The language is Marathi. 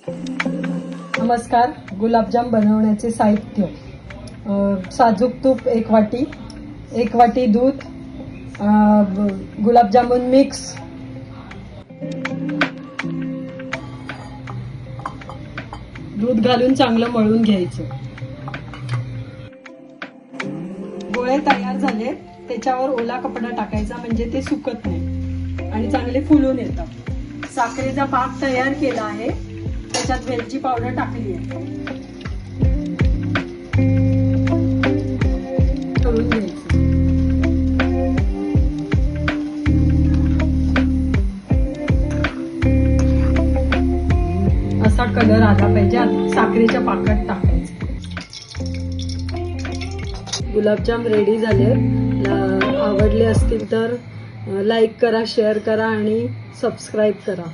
नमस्कार. गुलाबजाम बनवण्याचे साहित्य: साजूक तूप 1 वाटी, 1 वाटी दूध, गुलाबजामुन मिक्स, दूध घालून चांगलं मळून घ्यायचं. गोळे तयार झाले, त्याच्यावर ओला कपडा टाकायचा म्हणजे ते सुकत नाही आणि चांगले फुलून येतात. साखरेचा पाक तयार केला आहे, त्याच्यात वेलची पावडर टाकली आहे. तळून घ्यायचं. असा कलर आला पाहिजे. साखरेच्या पाकात टाकायचं. गुलाबजाम रेडी झाले. आवडले असतील तर लाईक करा, शेअर करा आणि सबस्क्राईब करा.